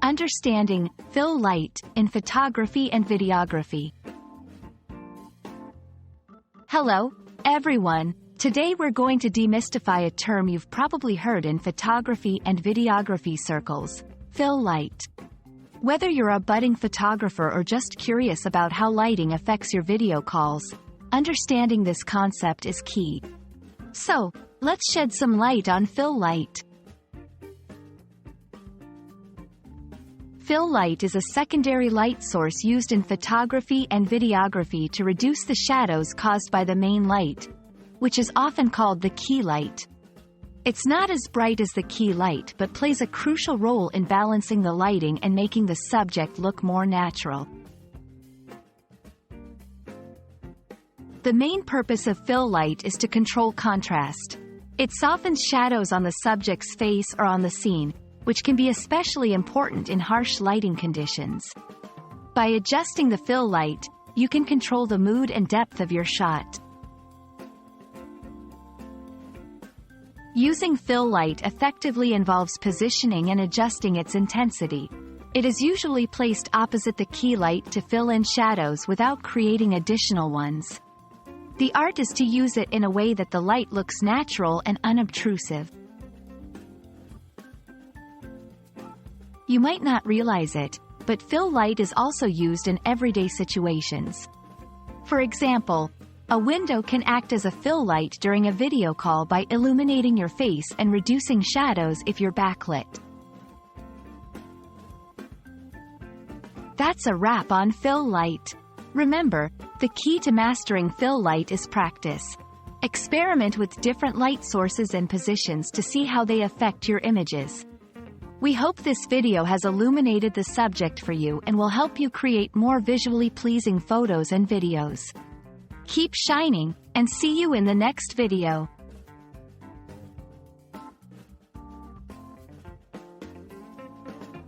Understanding fill light in photography and videography. Hello, everyone. Today we're going to demystify a term you've probably heard in photography and videography circles: fill light. Whether you're a budding photographer or just curious about how lighting affects your video calls, understanding this concept is key. So, let's shed some light on fill light. Fill light is a secondary light source used in photography and videography to reduce the shadows caused by the main light, which is often called the key light. It's not as bright as the key light but plays a crucial role in balancing the lighting and making the subject look more natural. The main purpose of fill light is to control contrast. It softens shadows on the subject's face or on the scene, which can be especially important in harsh lighting conditions. By adjusting the fill light, you can control the mood and depth of your shot. Using fill light effectively involves positioning and adjusting its intensity. It is usually placed opposite the key light to fill in shadows without creating additional ones. The art is to use it in a way that the light looks natural and unobtrusive. You might not realize it, but fill light is also used in everyday situations. For example, a window can act as a fill light during a video call by illuminating your face and reducing shadows if you're backlit. That's a wrap on fill light. Remember, the key to mastering fill light is practice. Experiment with different light sources and positions to see how they affect your images. We hope this video has illuminated the subject for you and will help you create more visually pleasing photos and videos. Keep shining, and see you in the next video.